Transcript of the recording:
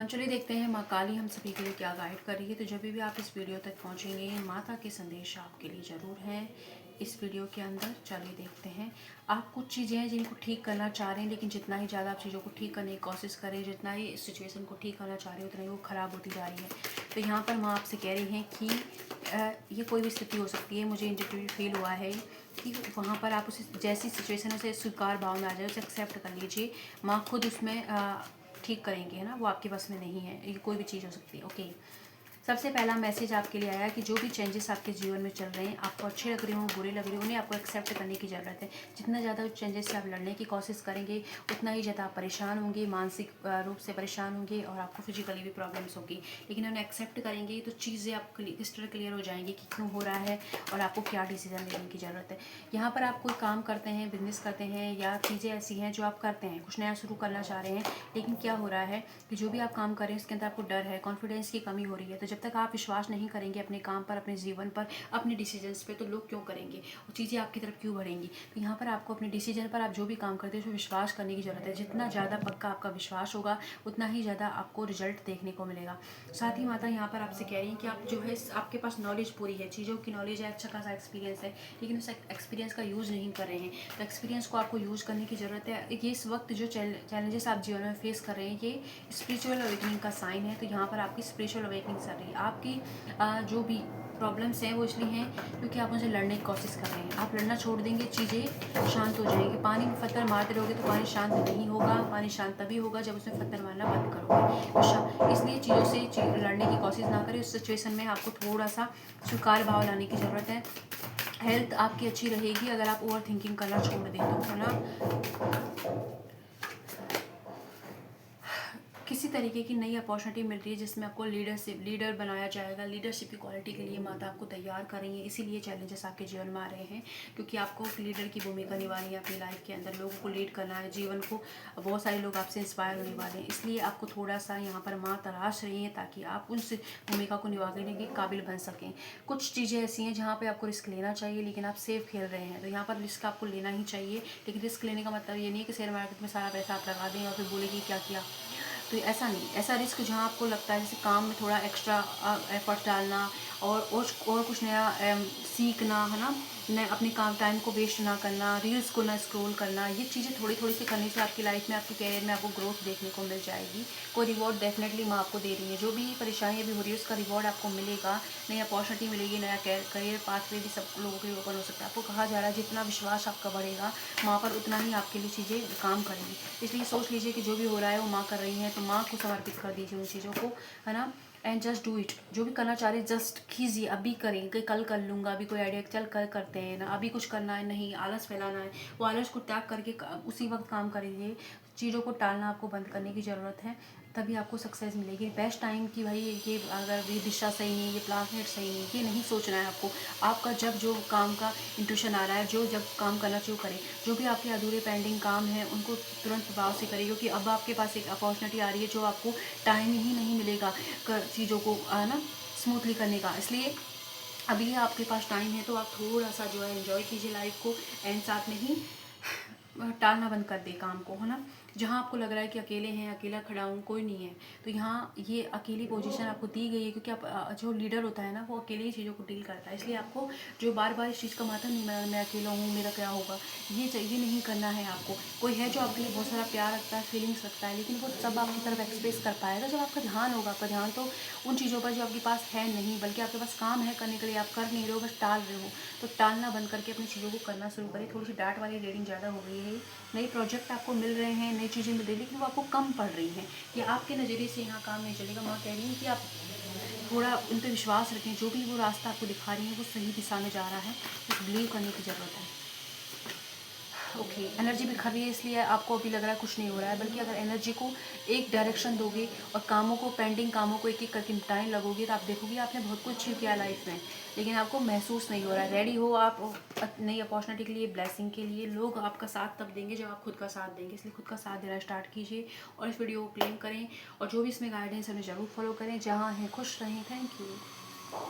चलिए देखते हैं माँ काली हम सभी के लिए क्या गाइड कर रही है। तो जब भी आप इस वीडियो तक पहुँचेंगे माता के संदेश आपके लिए ज़रूर हैं इस वीडियो के अंदर। चलिए देखते हैं। आप कुछ चीज़ें हैं जिनको ठीक करना चाह रहे हैं, लेकिन जितना ही ज़्यादा आप चीज़ों को ठीक करने की कोशिश करें, जितना ही इस सिचुएशन को ठीक करना चाह रहे हैं, उतना ही वो ख़राब होती जा रही है। तो यहाँ पर माँ आपसे कह रही हैं कि ये कोई भी स्थिति हो सकती है। मुझे इंटरव्यू फील हुआ है कि वहाँ पर आप उसे जैसी सिचुएशन है उसे स्वीकार भाव में आ जाए, उसे एक्सेप्ट कर लीजिए। माँ खुद उसमें ठीक करेंगे, है ना। वो आपके बस में नहीं है, ये कोई भी चीज़ हो सकती है। ओके, सबसे पहला मैसेज आपके लिए आया कि जो भी चेंजेस आपके जीवन में चल रहे हैं, आपको अच्छे लग रहे हो बुरे लग रहे हो, उन्हें आपको एक्सेप्ट करने की ज़रूरत है। जितना ज़्यादा उस चेंजेस से आप लड़ने की कोशिश करेंगे, उतना ही ज़्यादा आप परेशान होंगे, मानसिक रूप से परेशान होंगे और आपको फिजिकली भी प्रॉब्लम्स होगी। लेकिन उन्हें एक्सेप्ट करेंगे तो चीज़ें आप क्लियर हो जाएंगी कि क्यों हो रहा है और आपको क्या डिसीजन लेने की ज़रूरत है। यहाँ पर आप कोई काम करते हैं, बिजनेस करते हैं, या चीज़ें ऐसी हैं जो आप करते हैं, कुछ नया शुरू करना चाह रहे हैं, लेकिन क्या हो रहा है कि जो भी आप काम कर रहे हैं उसके अंदर आपको डर है, कॉन्फिडेंस की कमी हो रही है। तो जब तक आप विश्वास नहीं करेंगे अपने काम पर, अपने जीवन पर, अपने डिसीजंस पे, तो लोग क्यों करेंगे, वो चीज़ें आपकी तरफ क्यों बढ़ेंगी। तो यहाँ पर आपको अपने डिसीजन पर, आप जो भी काम करते हैं उसमें विश्वास करने की ज़रूरत है। जितना ज़्यादा पक्का आपका विश्वास होगा, उतना ही ज़्यादा आपको रिजल्ट देखने को मिलेगा। साथ ही माता यहाँ पर आपसे कह रही हैं कि आप जो है, आपके पास नॉलेज पूरी है, चीज़ों की नॉलेज है, अच्छा खासा एक्सपीरियंस है, लेकिन उस एक्सपीरियंस का यूज़ नहीं कर रहे हैं। तो एक्सपीरियंस को आपको यूज़ करने की ज़रूरत है। ये इस वक्त जो चैलेंजेस आप जीवन में फेस कर रहे हैं, ये स्पिरिचुअल अवेकनिंग का साइन है। तो यहाँ पर आपकी स्पिरिचुअल अवेकनिंग चल रही है। आपकी जो भी प्रॉब्लम्स हैं वो इसलिए हैं क्योंकि आप उनसे लड़ने की कोशिश कर रहे हैं। आप लड़ना छोड़ देंगे, चीज़ें शांत हो जाएंगी। पानी में पत्थर मारते रहोगे तो पानी शांत नहीं होगा। पानी शांत तभी होगा जब उसमें पत्थर मारना बंद करोगे। तो इसलिए चीज़ों से लड़ने की कोशिश ना करें। उस सिचुएशन में आपको थोड़ा सा स्वीकार भाव लाने की ज़रूरत है। हेल्थ आपकी अच्छी रहेगी अगर आप ओवर थिंकिंग करना छोड़ दें तो, है ना। किसी तरीके की नई अपॉर्चुनिटी मिल रही है जिसमें आपको लीडर बनाया जाएगा। लीडरशिप की क्वालिटी के लिए माता आपको तैयार कर रही है, इसीलिए चैलेंजेस आपके जीवन में आ रहे हैं, क्योंकि आपको लीडर की भूमिका निभानी है अपनी लाइफ के अंदर। लोगों को लीड करना है, जीवन को बहुत सारे लोग आपसे इंस्पायर होने वाले हैं, इसलिए आपको थोड़ा सा यहाँ पर माँ तराश रही है ताकि आप उस भूमिका को निभाने के काबिल बन सकें। कुछ चीज़ें ऐसी हैं जहाँ पर आपको रिस्क लेना चाहिए, लेकिन आप सेफ खेल रहे हैं, तो यहाँ पर रिस्क आपको लेना ही चाहिए। लेकिन रिस्क लेने का मतलब ये नहीं है कि शेयर मार्केट में सारा पैसा आप लगा दें और फिर बोले कि क्या किया। तो ऐसा नहीं, ऐसा रिस्क जहाँ आपको लगता है जैसे काम में थोड़ा एक्स्ट्रा एफर्ट्स डालना और कुछ नया सीखना, है ना, नए अपने काम टाइम को वेस्ट ना करना, रील्स को ना स्क्रॉल करना, ये चीज़ें थोड़ी थोड़ी सी करने से आपकी लाइफ में, आपके कैरियर में आपको ग्रोथ देखने को मिल जाएगी। कोई रिवॉर्ड डेफिनेटली माँ आपको दे रही है। जो भी परेशानी अभी हो रही है उसका रिवॉर्ड आपको मिलेगा, नई अपॉर्चुनिटी मिलेगी, नया करियर पाथवे भी सब लोगों के लिए ओपन हो सकता है। आपको कहा जा रहा है जितना विश्वास आपका बढ़ेगा माँ पर, उतना ही आपके लिए चीज़ें काम करेंगी। इसलिए सोच लीजिए कि जो भी हो रहा है वो माँ कर रही है, तो माँ को समर्पित कर दीजिए उन चीज़ों को, है ना। And just do it. जो भी करना चाह रहे हैं जस्ट कीजिए, अभी करें, कि कल कर लूँगा, अभी कोई आइडिया चल कल करते हैं ना, अभी कुछ करना है नहीं, आलस फैलाना है, वो आलस को त्याग करके उसी वक्त काम करिए। चीज़ों को टालना आपको बंद करने की ज़रूरत है, तभी आपको सक्सेस मिलेगी। बेस्ट टाइम की भाई ये अगर ये दिशा सही नहीं, ये प्लानट सही नहीं, ये नहीं सोचना है आपको। आपका जब जो काम का इंट्यूशन आ रहा है, जो जब काम करना चाहिए करें। जो भी आपके अधूरे पेंडिंग काम है उनको तुरंत प्रभाव से करें, क्योंकि अब आपके पास एक अपॉर्चुनिटी आ रही है जो आपको टाइम ही नहीं मिलेगा चीज़ों को, है ना, स्मूथली करने का। इसलिए अभी आपके पास टाइम है तो आप थोड़ा सा जो है एंजॉय कीजिए लाइफ को, एंड साथ में ही टालना बंद कर दे काम को, है ना। जहाँ आपको लग रहा है कि अकेले हैं, अकेला खड़ा हूँ, कोई नहीं है, तो यहाँ ये अकेली पोजीशन आपको दी गई है, क्योंकि आप जो लीडर होता है ना वो अकेले ही चीज़ों को डील करता है। इसलिए आपको जो बार बार इस चीज़ का माता नहीं, मैं अकेला हूँ, मेरा क्या होगा, ये नहीं करना है आपको। कोई है जो आपके लिए बहुत सारा प्यार रखता है, फीलिंग्स रखता है, लेकिन वो सब आपकी तरफ एक्सप्रेस कर पाएगा जब आपका ध्यान होगा। आपका ध्यान तो उन चीज़ों पर जो आपके पास है नहीं, बल्कि आपके पास काम है करने के लिए, आप कर नहीं रहे हो, बस टाल रहे हो। तो टालना बंद करके अपनी चीज़ों को करना शुरू करें। थोड़ी सी डांट वाली रीडिंग ज़्यादा हो गई है। नई प्रोजेक्ट आपको मिल रहे हैं, नई चीज़ें मिल रही है, लेकिन वो आपको कम पड़ रही हैं, कि आपके नज़रिए से यहाँ काम नहीं चलेगा। माँ कह रही है कि आप थोड़ा उन पर विश्वास रखें, जो भी वो रास्ता आपको दिखा रही है वो सही दिशा में जा रहा है, बस बिलीव करने की ज़रूरत है। ओके, एनर्जी बिखर रही है, इसलिए आपको अभी लग रहा है कुछ नहीं हो रहा है, बल्कि अगर एनर्जी को एक डायरेक्शन दोगे और कामों को, पेंडिंग कामों को एक एक करके निपटाने लगोगे, तो आप देखोगे आपने बहुत कुछ अचीव किया लाइफ में, लेकिन आपको महसूस नहीं हो रहा है। रेडी हो आप नई अपॉर्चुनिटी के लिए, ब्लेसिंग के लिए। लोग आपका साथ तब देंगे जब आप खुद का साथ देंगे, इसलिए खुद का साथ देना स्टार्ट कीजिए और इस वीडियो को क्लेम करें, और जो भी इसमें गाइडेंस है उन्हें ज़रूर फॉलो करें। जहाँ हैं खुश रहें। Thank you.